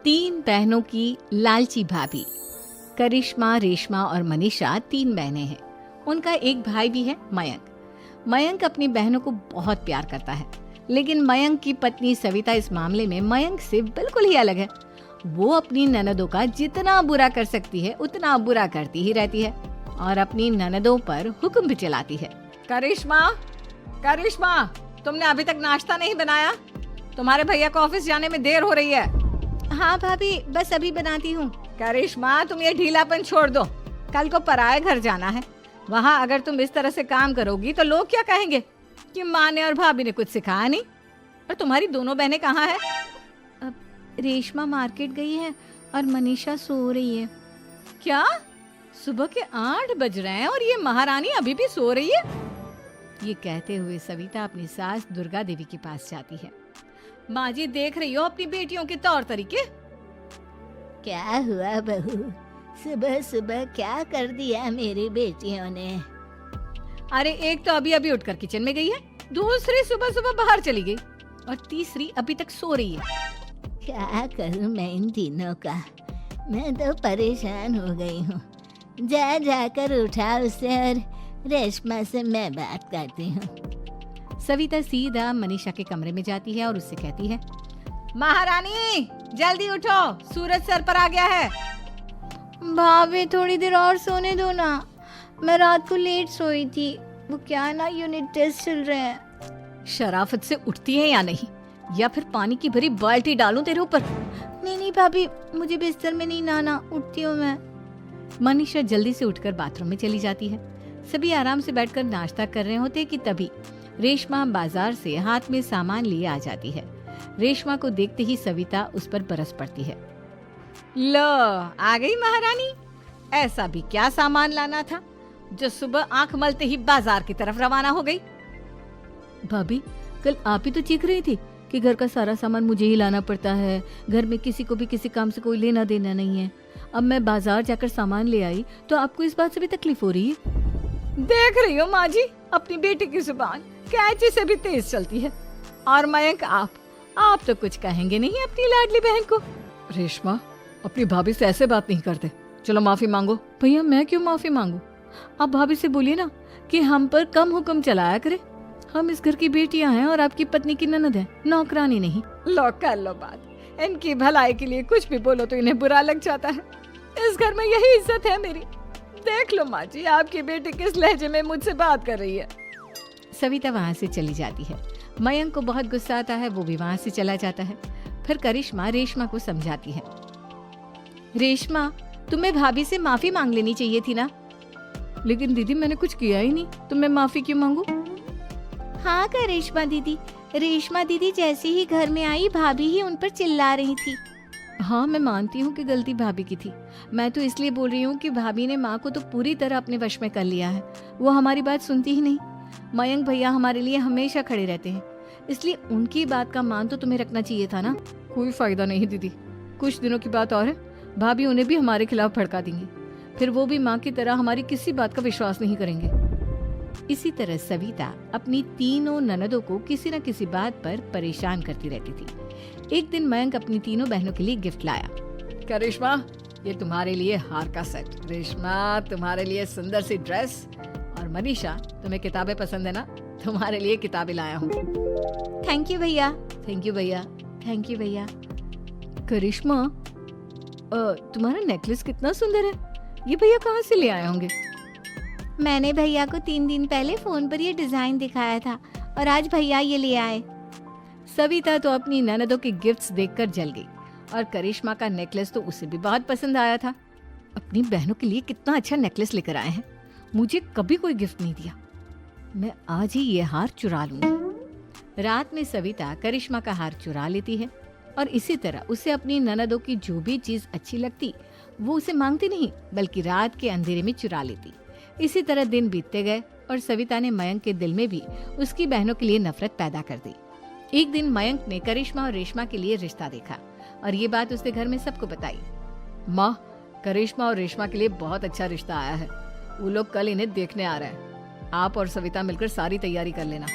तीन बहनों की लालची भाभी। करिश्मा, रेशमा और मनीषा तीन बहनें हैं। उनका एक भाई भी है, मयंक। मयंक अपनी बहनों को बहुत प्यार करता है, लेकिन मयंक की पत्नी सविता इस मामले में मयंक से बिल्कुल ही अलग है। वो अपनी ननदों का जितना बुरा कर सकती है उतना बुरा करती ही रहती है और अपनी ननदों पर हुक्म भी चलाती है। करिश्मा, करिश्मा, तुमने अभी तक नाश्ता नहीं बनाया? तुम्हारे भैया को ऑफिस जाने में देर हो रही है। हाँ भाभी, बस अभी बनाती हूँ। करिश्मा, तुम ये ढीलापन छोड़ दो। कल को पराये घर जाना है। वहाँ अगर तुम इस तरह से काम करोगी तो लोग क्या कहेंगे कि माँ ने और भाभी ने कुछ सिखाया नहीं। और तुम्हारी दोनों बहनें कहाँ हैं? अब रेशमा मार्केट गई है और मनीषा सो रही है। क्या? सुबह के 8 बज रहे हैं और ये महारानी अभी भी सो रही है? ये कहते हुए सविता अपनी सास दुर्गा देवी के पास जाती है। माँ जी, देख रही हो अपनी बेटियों के तौर तरीके? क्या हुआ बहू, सुबह सुबह क्या कर दिया मेरी बेटियों ने? अरे एक तो अभी अभी उठकर किचन में गई है, दूसरी सुबह सुबह बाहर चली गई और तीसरी अभी तक सो रही है। क्या करूं मैं इन तीनों का? मैं तो परेशान हो गई हूँ। जा जाकर उठा उसे और रेशमा से मैं बात करती हूँ। सविता सीधा मनीषा के कमरे में जाती है और उससे कहती है, महारानी जल्दी उठो, सूरज सर पर आ गया है। भाभी थोड़ी देर और सोने दो ना, मैं रात को लेट सोई थी। वो क्या ना, यूनिट टेस्ट चल रहे हैं। शराफत से उठती है या नहीं, या फिर पानी की भरी बाल्टी डालूं तेरे ऊपर? नहीं नहीं भाभी, मुझे बिस्तर में नहीं नहाना, उठती हूँ मैं। मनीषा जल्दी से उठकर बाथरूम में चली जाती है। सभी आराम से बैठकर नाश्ता कर रहे होते कि तभी रेशमा बाजार से हाथ में सामान लिए आ जाती है। रेशमा को देखते ही सविता उस पर बरस पड़ती है। लो, आ गई महारानी। ऐसा भी क्या सामान लाना था जो सुबह आंख मलते ही बाजार की तरफ रवाना हो गई? भाभी, कल आप ही तो चीख रही थी कि घर का सारा सामान मुझे ही लाना पड़ता है, घर में किसी को भी किसी काम से कोई लेना देना नहीं है। अब मैं बाजार जाकर सामान ले आई तो आपको इस बात से भी तकलीफ हो रही है? देख रही हो माँ जी, अपनी बेटी की जुबान कैंची से भी तेज चलती है। और मयंक, आप तो कुछ कहेंगे नहीं अपनी लाडली बहन को। रेशमा, अपनी भाभी से ऐसे बात नहीं करते। चलो माफी मांगो। भैया, मैं क्यों माफी मांगू? आप भाभी से बोलिए ना कि हम पर कम हुक्म चलाया करे। हम इस घर की बेटियां हैं और आपकी पत्नी की ननद है, नौकरानी नहीं। लो कर लो बात। इनकी भलाई के लिए कुछ भी बोलो तो इन्हें बुरा लग जाता है। इस घर में यही इज्जत है मेरी। देख लो माँ जी, आपकी बेटी किस लहजे में मुझसे बात कर रही है। सविता वहाँ से चली जाती है। मयंक को बहुत गुस्सा आता है, वो भी वहाँ से चला जाता है। फिर करिश्मा रेशमा को समझाती है। रेशमा, तुम्हें भाभी से माफी मांग लेनी चाहिए थी ना। लेकिन दीदी, मैंने कुछ किया ही नहीं, तो मैं माफी क्यों मांगू? हाँ करिश्मा दीदी, रेशमा दीदी जैसे ही घर में आई भाभी ही उन पर चिल्ला रही थी। हाँ, मैं मानती हूँ कि गलती भाभी की थी। मैं तो इसलिए बोल रही हूँ कि भाभी ने माँ को तो पूरी तरह अपने वश में कर लिया है। वो हमारी बात सुनती ही नहीं। मयंक भैया हमारे लिए हमेशा खड़े रहते हैं, इसलिए उनकी बात का मान तो तुम्हें रखना चाहिए था ना। कोई फायदा नहीं दीदी, कुछ दिनों की बात और है, भाभी उन्हें भी हमारे खिलाफ भड़का देंगी। फिर वो भी माँ की तरह हमारी किसी बात का विश्वास नहीं करेंगे। इसी तरह सविता अपनी तीनों ननदों को किसी न किसी बात पर परेशान करती रहती थी। एक दिन मयंक अपनी तीनों बहनों के लिए गिफ्ट लाया। करिश्मा, ये तुम्हारे लिए हार का सेट। रेशमा, तुम्हारे लिए सुंदर सी ड्रेस। और मनीषा, तुम्हें किताबें पसंद है ना, तुम्हारे लिए किताबें लाया हूँ। थैंक यू भैया। थैंक यू भैया। थैंक यू भैया। करिश्मा, तुम्हारा नेकलेस कितना सुंदर है। ये भैया कहाँ से ले आए होंगे? मैंने भैया को 3 दिन पहले फोन पर ये डिजाइन दिखाया था और आज भैया ये ले आए। सविता तो अपनी ननदों के गिफ्ट्स देखकर जल गई और करिश्मा का नेकलेस तो उसे भी बहुत पसंद आया था। अपनी बहनों के लिए कितना अच्छा नेकलेस लेकर आए हैं, मुझे कभी कोई गिफ्ट नहीं दिया। मैं आज ही ये हार चुरा लूंगी। रात में सविता करिश्मा का हार चुरा लेती है और इसी तरह उसे अपनी ननदों की जो भी चीज अच्छी लगती वो उसे मांगती नहीं, बल्कि रात के अंधेरे में चुरा लेती। इसी तरह दिन बीतते गए और सविता ने मयंक के दिल में भी उसकी बहनों के लिए नफरत पैदा कर दी। एक दिन मयंक ने करिश्मा और रेशमा के लिए रिश्ता देखा और ये बात उसने घर में सबको बताई। माँ, करिश्मा और रेशमा के लिए बहुत अच्छा रिश्ता आया है। वो लोग कल इन्हें देखने आ रहे हैं। आप और सविता मिलकर सारी तैयारी कर लेना।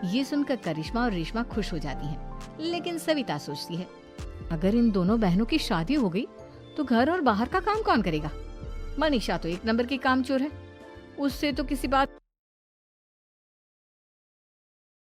ये सुनकर करिश्मा और रेशमा खुश हो जाती हैं, लेकिन सविता सोचती है, अगर इन दोनों बहनों की शादी हो गई तो घर और बाहर का काम कौन करेगा? मनीषा तो एक नंबर की कामचोर है, उससे तो किसी बात